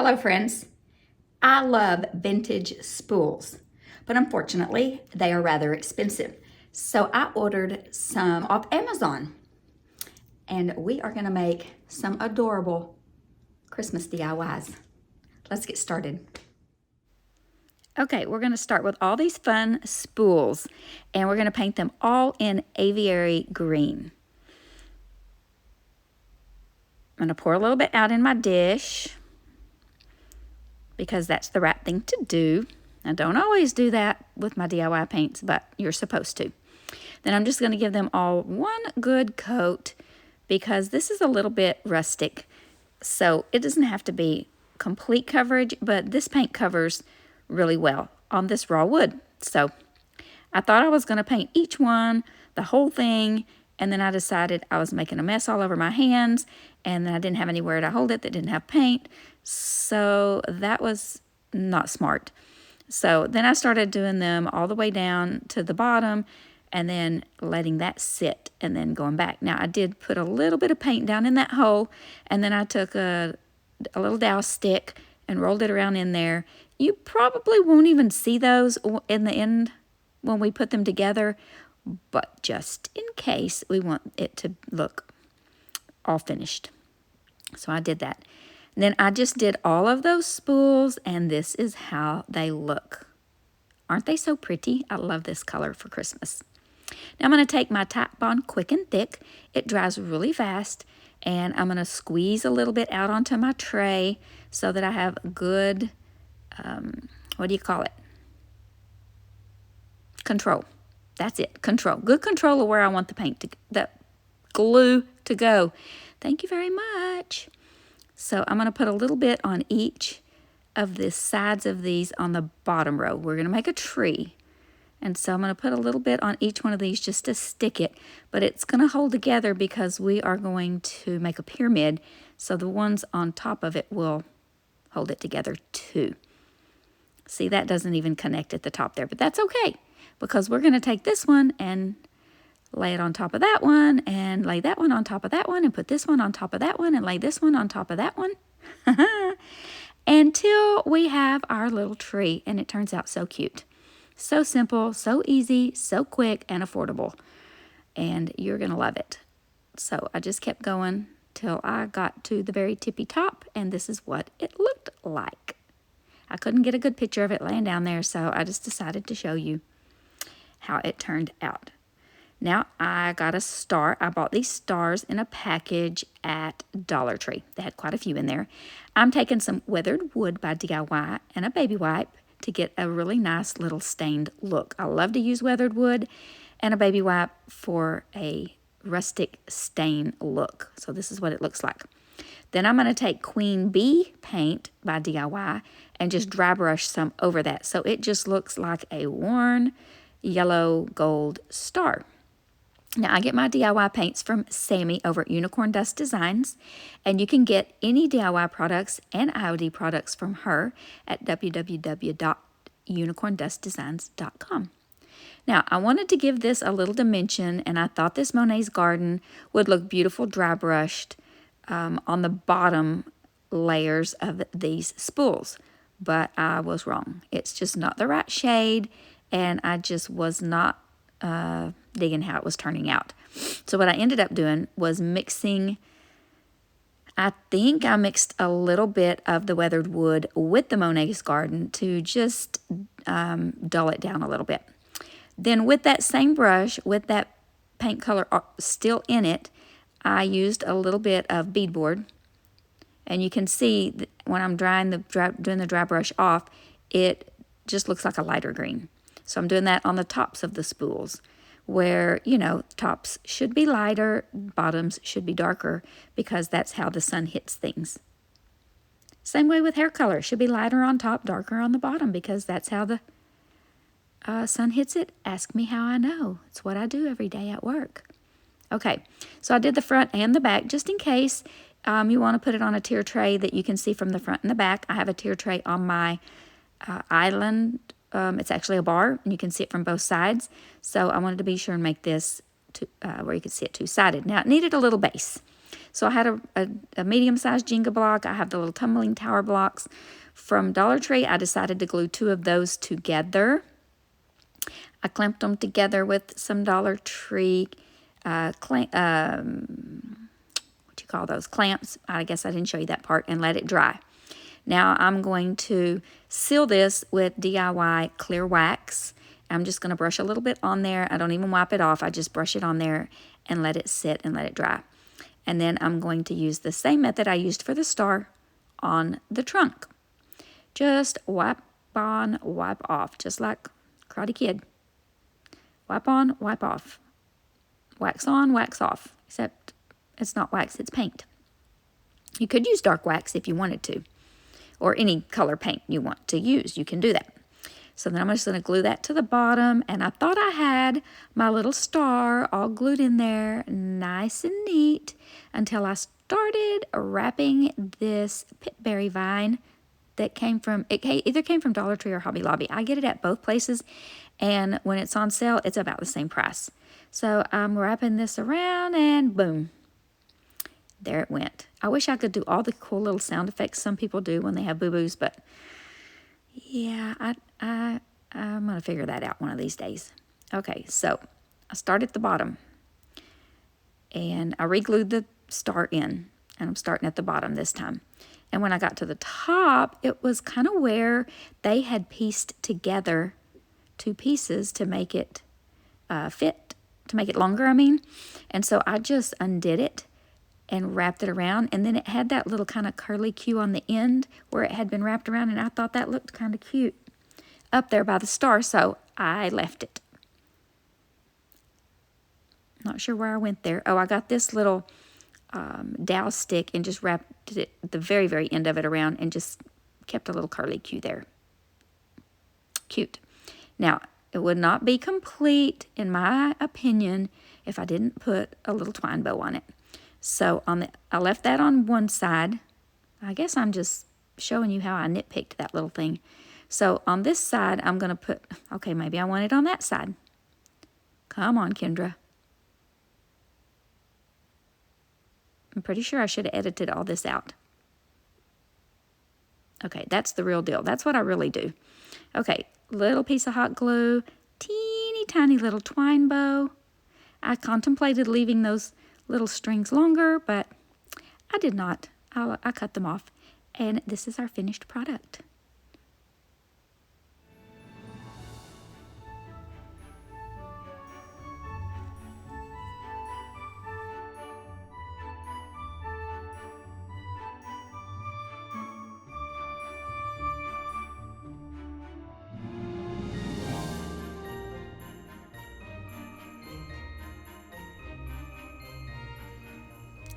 Hello friends. I love vintage spools, but unfortunately they are rather expensive. So I ordered some off Amazon and we are gonna make some adorable Christmas DIYs. Let's get started. Okay, we're gonna start with all these fun spools and we're gonna paint them all in aviary green. I'm gonna pour a little bit out in my dish, because that's the right thing to do. I don't always do that with my DIY paints, but you're supposed to. Then I'm just going to give them all one good coat because this is a little bit rustic. So it doesn't have to be complete coverage, but this paint covers really well on this raw wood. So I thought I was going to paint each one, the whole thing, and then I decided I was making a mess all over my hands, and then I didn't have anywhere to hold it that didn't have paint. So that was not smart. So then I started doing them all the way down to the bottom and then letting that sit and then going back. Now I did put a little bit of paint down in that hole, and then I took a little dowel stick and rolled it around in there. You probably won't even see those in the end when we put them together, but just in case we want it to look all finished. So I did that. And then I just did all of those spools, and this is how they look. Aren't they so pretty? I love this color for Christmas. Now I'm going to take my Tap Bond Quick and Thick. It dries really fast, and I'm going to squeeze a little bit out onto my tray so that I have good, what do you call it? Control. That's it, control. Good control of where I want the paint to, the glue to go. Thank you very much. So I'm going to put a little bit on each of the sides of these on the bottom row. We're going to make a tree. And so I'm going to put a little bit on each one of these just to stick it. But it's going to hold together because we are going to make a pyramid. So the ones on top of it will hold it together too. See, that doesn't even connect at the top there, but that's okay, because we're going to take this one and lay it on top of that one, and lay that one on top of that one, and put this one on top of that one, and lay this one on top of that one, until we have our little tree, and it turns out so cute. So simple, so easy, so quick, and affordable, and you're going to love it. So I just kept going till I got to the very tippy top, and this is what it looked like. I couldn't get a good picture of it laying down there, so I just decided to show you how it turned out. Now I got a star. I bought these stars in a package at Dollar Tree. They had quite a few in there. I'm taking some weathered wood by DIY and a baby wipe to get a really nice little stained look. I love to use weathered wood and a baby wipe for a rustic stain look. So this is what it looks like. Then I'm going to take Queen Bee paint by DIY and just dry brush some over that, so it just looks like a worn yellow gold star. Now I get my DIY paints from Sammy over at Unicorn Dust Designs, and you can get any DIY products and IOD products from her at www.unicorndustdesigns.com. Now I wanted to give this a little dimension, and I thought this Monet's Garden would look beautiful dry brushed on the bottom layers of these spools, but I was wrong. It's just not the right shade, and I just was not digging how it was turning out. So what I ended up doing was mixing, I think I mixed a little bit of the weathered wood with the Monet's Garden to just dull it down a little bit. Then with that same brush, with that paint color still in it, I used a little bit of beadboard, and you can see that when I'm doing the dry brush off, it just looks like a lighter green. So I'm doing that on the tops of the spools, where, you know, tops should be lighter, bottoms should be darker, because that's how the sun hits things. Same way with hair color. It should be lighter on top, darker on the bottom, because that's how the sun hits it. Ask me how I know. It's what I do every day at work. Okay, so I did the front and the back just in case you want to put it on a tier tray that you can see from the front and the back. I have a tier tray on my island. It's actually a bar, and you can see it from both sides. So I wanted to be sure and make this where you could see it two-sided. Now, it needed a little base. So I had a medium-sized Jenga block. I have the little tumbling tower blocks from Dollar Tree. I decided to glue 2 of those together. I clamped them together with some Dollar Tree, what you call those, clamps. I guess I didn't show you that part, and let it dry. Now I'm going to seal this with DIY clear wax. I'm just going to brush a little bit on there. I don't even wipe it off. I just brush it on there and let it sit and let it dry. And then I'm going to use the same method I used for the star on the trunk. Just wipe on, wipe off, just like Karate Kid. Wipe on, wipe off. Wax on, wax off. Except it's not wax, it's paint. You could use dark wax if you wanted to, or any color paint you want to use. You can do that. So then I'm just going to glue that to the bottom, and I thought I had my little star all glued in there nice and neat until I started wrapping this pitberry vine that came from, it either came from Dollar Tree or Hobby Lobby. I get it at both places, and when it's on sale, it's about the same price. So I'm wrapping this around, and boom, there it went. I wish I could do all the cool little sound effects some people do when they have boo-boos, but yeah, I'm going to figure that out one of these days. Okay, so I start at the bottom, and I re-glued the star in, and I'm starting at the bottom this time. And when I got to the top, it was kind of where they had pieced together 2 pieces to make it fit, to make it longer, I mean. And so I just undid it and wrapped it around, and then it had that little kind of curly Q on the end where it had been wrapped around, and I thought that looked kind of cute up there by the star, so I left it. Not sure where I went there. Oh, I got this little dowel stick and just wrapped it at the very, very end of it around and just kept a little curly Q there. Cute. Now, it would not be complete, in my opinion, if I didn't put a little twine bow on it. So I left that on one side. I guess I'm just showing you how I nitpicked that little thing. So on this side, I'm going to put, okay, maybe I want it on that side. Come on, Kendra. I'm pretty sure I should have edited all this out. Okay, that's the real deal. That's what I really do. Okay, little piece of hot glue, teeny tiny little twine bow. I contemplated leaving those little strings longer, but I did not. I cut them off, and this is our finished product.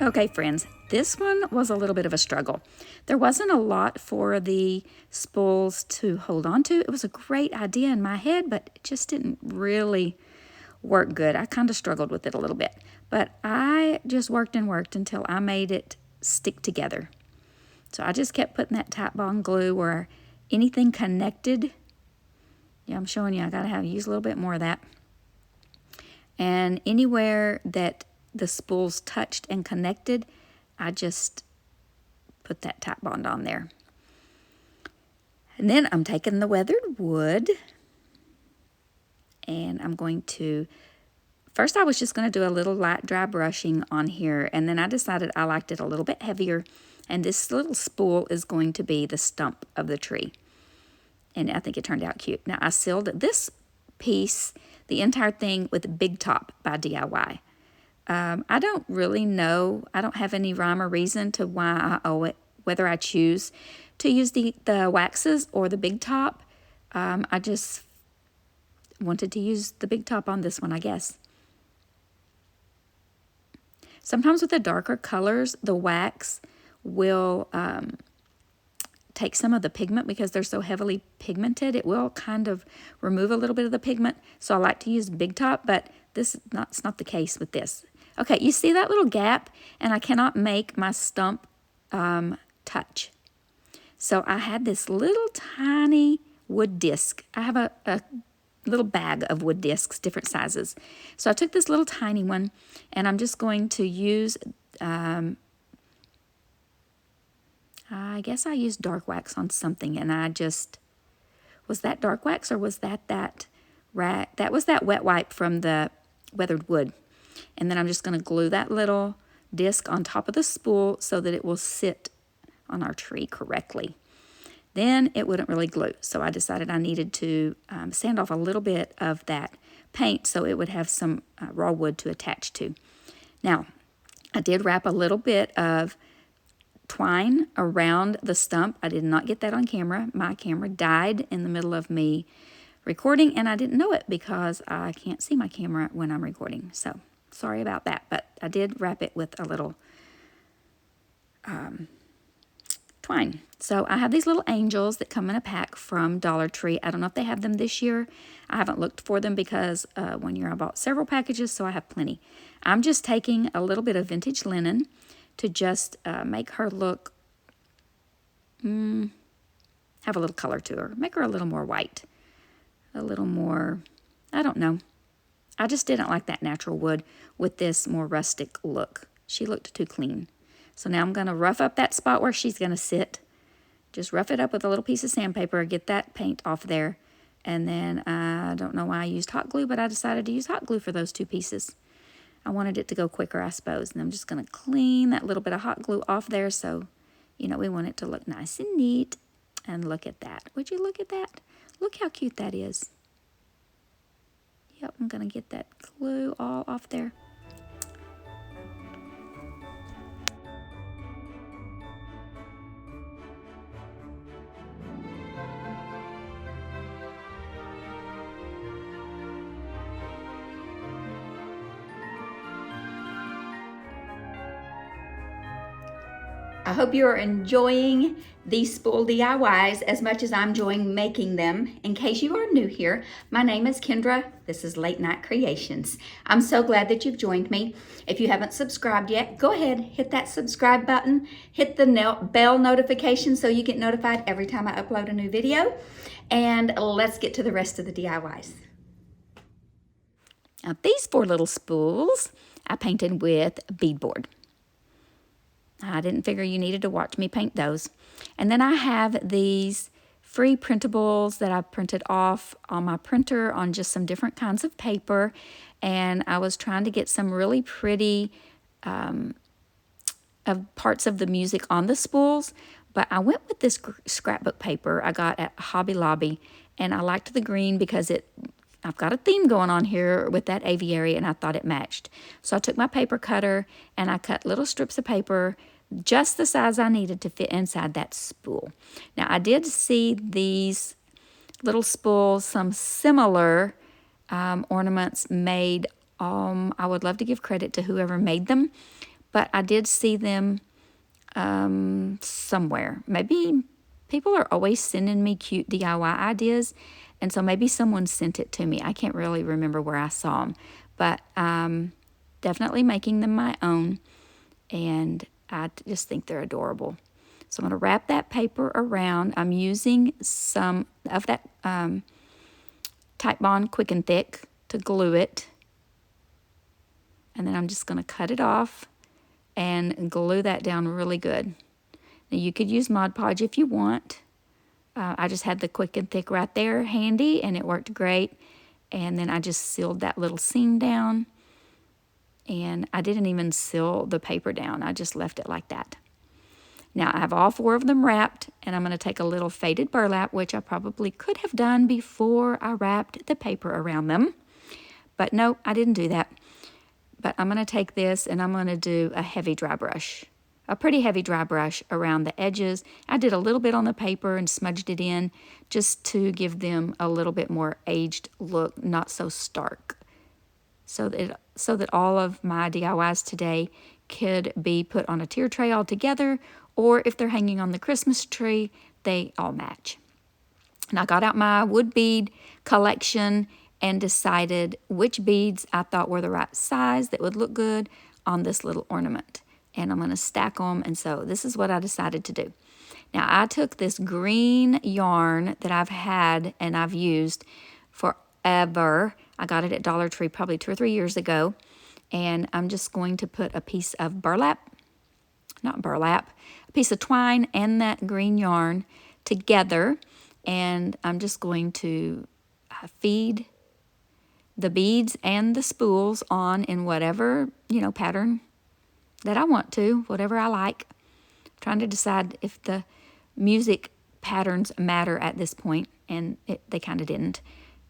Okay, friends, this one was a little bit of a struggle. There wasn't a lot for the spools to hold on to. It was a great idea in my head, but it just didn't really work good. I kind of struggled with it a little bit, but I just worked and worked until I made it stick together. So I just kept putting that Titebond glue where anything connected. Yeah, I'm showing you, I gotta use a little bit more of that. And anywhere that the spools touched and connected, I just put that Titebond on there. And then I'm taking the weathered wood, and I'm going to, first I was just going to do a little light dry brushing on here, and then I decided I liked it a little bit heavier, and this little spool is going to be the stump of the tree. And I think it turned out cute. Now I sealed this piece, the entire thing, with Big Top by DIY. I don't really know. I don't have any rhyme or reason to why I owe it, whether I choose to use the waxes or the Big Top. I just wanted to use the Big Top on this one, I guess. Sometimes with the darker colors, the wax will take some of the pigment because they're so heavily pigmented. It will kind of remove a little bit of the pigment. So I like to use Big Top, but it's not the case with this. Okay, you see that little gap? And I cannot make my stump touch. So I had this little tiny wood disc. I have a little bag of wood discs, different sizes. So I took this little tiny one, and I'm just going to use I guess I used dark wax on something, and I just, was that dark wax or was that that was that wet wipe from the weathered wood. And then I'm just going to glue that little disc on top of the spool so that it will sit on our tree correctly. Then it wouldn't really glue, so I decided I needed to sand off a little bit of that paint so it would have some raw wood to attach to. Now, I did wrap a little bit of twine around the stump. I did not get that on camera. My camera died in the middle of me recording, and I didn't know it because I can't see my camera when I'm recording. So sorry about that, but I did wrap it with a little twine. So I have these little angels that come in a pack from Dollar Tree. I don't know if they have them this year. I haven't looked for them because one year I bought several packages, so I have plenty. I'm just taking a little bit of vintage linen to just make her look, have a little color to her. Make her a little more white. A little more, I don't know. I just didn't like that natural wood with this more rustic look. She looked too clean. So now I'm going to rough up that spot where she's going to sit. Just rough it up with a little piece of sandpaper, get that paint off there. And then I don't know why I used hot glue, but I decided to use hot glue for those two pieces. I wanted it to go quicker, I suppose. And I'm just going to clean that little bit of hot glue off there so, you know, we want it to look nice and neat. And look at that. Would you look at that? Look how cute that is. Yep, I'm going to get that glue all off there. I hope you are enjoying these spool DIYs as much as I'm enjoying making them. In case you are new here, my name is Kendra. This is Late Night Creations. I'm so glad that you've joined me. If you haven't subscribed yet, go ahead, hit that subscribe button, hit the bell notification so you get notified every time I upload a new video. And let's get to the rest of the DIYs. Now, these 4 little spools I painted with beadboard. I didn't figure you needed to watch me paint those. And then I have these free printables that I printed off on my printer on just some different kinds of paper. And I was trying to get some really pretty parts of the music on the spools. But I went with this scrapbook paper I got at Hobby Lobby. And I liked the green because I've got a theme going on here with that aviary, and I thought it matched. So I took my paper cutter and I cut little strips of paper just the size I needed to fit inside that spool. Now, I did see these little spools, some similar ornaments made. I would love to give credit to whoever made them, but I did see them somewhere. Maybe people are always sending me cute DIY ideas, and so maybe someone sent it to me. I can't really remember where I saw them, but definitely making them my own, and I just think they're adorable. So I'm going to wrap that paper around. I'm using some of that Titebond Quick and Thick to glue it, and then I'm just going to cut it off and glue that down really good. Now you could use Mod Podge if you want. I just had the Quick and Thick right there handy, and it worked great. And then I just sealed that little seam down. And I didn't even seal the paper down. I just left it like that. Now I have all 4 of them wrapped, and I'm going to take a little faded burlap, which I probably could have done before I wrapped the paper around them. But no, I didn't do that. But I'm going to take this and I'm going to do a heavy dry brush. A pretty heavy dry brush around the edges. I did a little bit on the paper and smudged it in just to give them a little bit more aged look, not so stark. So that all of my DIYs today could be put on a tier tray all together, or if they're hanging on the Christmas tree, they all match. And I got out my wood bead collection and decided which beads I thought were the right size that would look good on this little ornament. And I'm going to stack them, and so this is what I decided to do. Now, I took this green yarn that I've had and I've used forever. I got it at Dollar Tree probably 2 or 3 years ago, and I'm just going to put a piece of burlap not burlap, a piece of twine and that green yarn together. And I'm just going to feed the beads and the spools on in whatever, pattern that I want to, whatever I like. Trying to decide if the music patterns matter at this point, and they kind of didn't.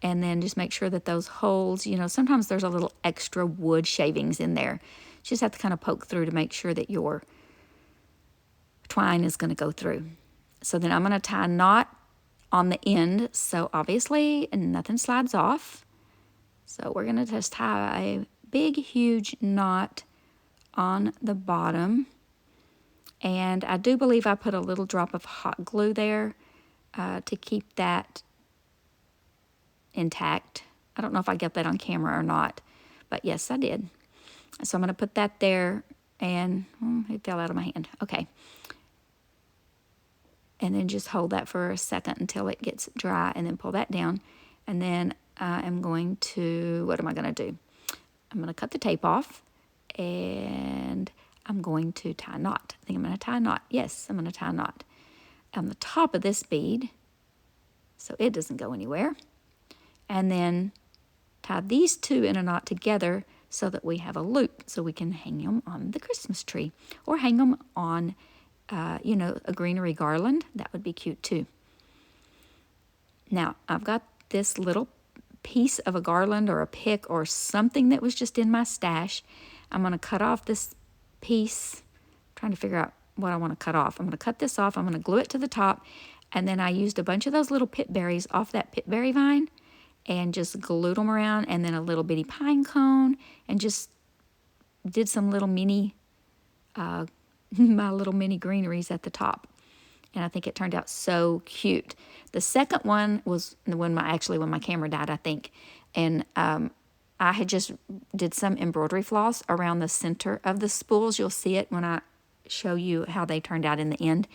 And then just make sure that those holes, sometimes there's a little extra wood shavings in there. You just have to kind of poke through to make sure that your twine is going to go through. So then I'm going to tie a knot on the end, so obviously nothing slides off. So we're going to just tie a big, huge knot on the bottom. And I do believe I put a little drop of hot glue there to keep that intact. I don't know if I got that on camera or not, but yes, I did. So I'm going to put that there, and it fell out of my hand. Okay. And then just hold that for a second until it gets dry, and then pull that down. And then I'm going to, what am I going to do? I'm going to cut the tape off, and I'm going to tie a knot. I think I'm going to tie a knot. Yes, I'm going to tie a knot on the top of this bead so it doesn't go anywhere. And then tie these two in a knot together so that we have a loop so we can hang them on the Christmas tree or hang them on, a greenery garland. That would be cute too. Now, I've got this little piece of a garland or a pick or something that was just in my stash. I'm going to cut off this piece. I'm trying to figure out what I want to cut off. I'm going to cut this off. I'm going to glue it to the top. And then I used a bunch of those little pip berries off that pip berry vine and just glued them around, and then a little bitty pine cone, and just did some little mini, my little mini greeneries at the top. And I think it turned out so cute. The second one was when my camera died, I think. And I had just did some embroidery floss around the center of the spools. You'll see it when I show you how they turned out in the end.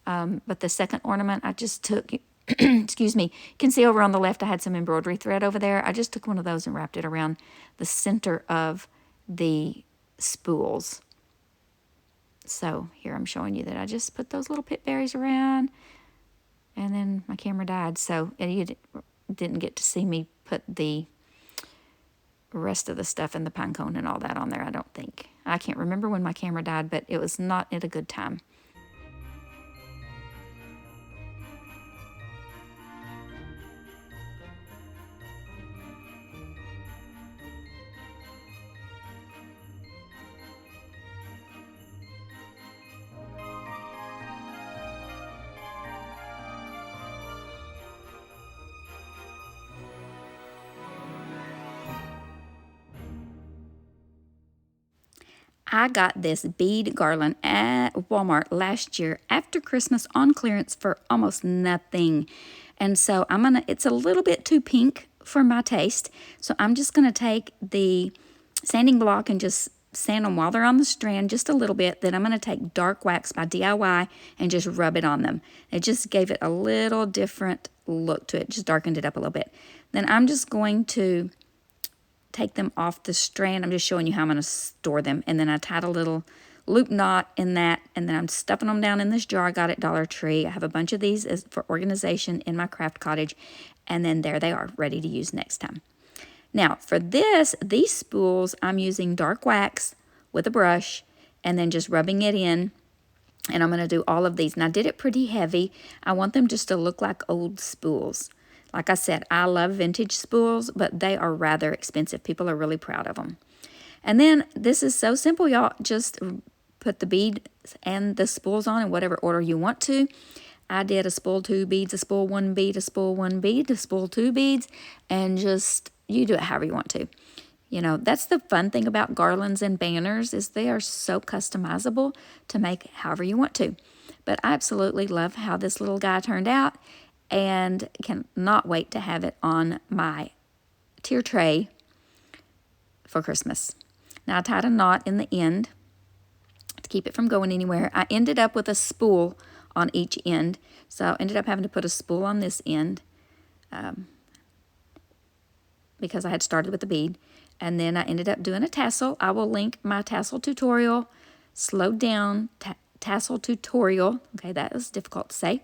But the second ornament, I just took, excuse me, you can see over on the left I had some embroidery thread over there. I just took one of those and wrapped it around the center of the spools. So here I'm showing you that I just put those little pip berries around, and then my camera died. So you didn't get to see me put the rest of the stuff and the pine cone and all that on there, I don't think. I can't remember when my camera died, but it was not at a good time. I got this bead garland at Walmart last year after Christmas on clearance for almost nothing. And so it's a little bit too pink for my taste. So I'm just going to take the sanding block and just sand them while they're on the strand just a little bit. Then I'm going to take dark wax by DIY and just rub it on them. It just gave it a little different look to it, just darkened it up a little bit. Then I'm just going to take them off the strand. I'm just showing you how I'm going to store them. And then I tied a little loop knot in that, and then I'm stuffing them down in this jar I got at Dollar Tree. I have a bunch of these for organization in my craft cottage, and then there they are, ready to use next time. Now, for these spools, I'm using dark wax with a brush and then just rubbing it in, and I'm going to do all of these. And I did it pretty heavy. I want them just to look like old spools. Like I said, I love vintage spools, but they are rather expensive. People are really proud of them. And then this is so simple, y'all. Just put the beads and the spools on in whatever order you want to. I did a spool 2 beads, a spool 1 bead, a spool 1 bead, a spool 2 beads, and just you do it however you want to. You know, that's the fun thing about garlands and banners is they are so customizable to make however you want to. But I absolutely love how this little guy turned out, and cannot wait to have it on my tier tray for Christmas. Now I tied a knot in the end to keep it from going anywhere. I ended up with a spool on each end, so I ended up having to put a spool on this end because I had started with the bead, and then I ended up doing a tassel. I will link my tassel tutorial slowed down tassel tutorial. Okay, that was difficult to say.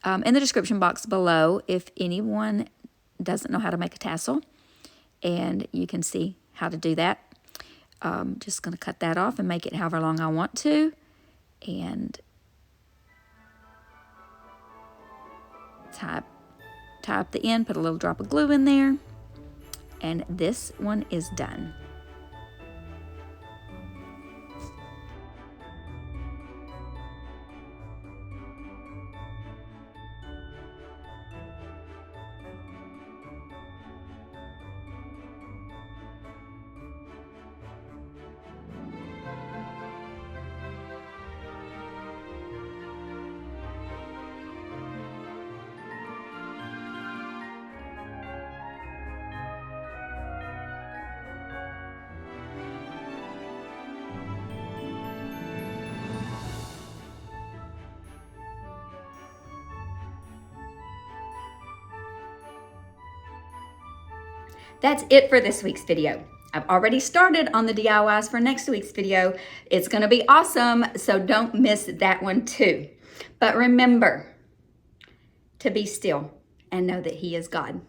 In the description box below if anyone doesn't know how to make a tassel, and you can see how to do that. Just going to cut that off and make it however long I want to, and tie up the end, put a little drop of glue in there, and this one is done. That's it for this week's video. I've already started on the DIYs for next week's video. It's gonna be awesome, so don't miss that one too. But remember to be still and know that He is God.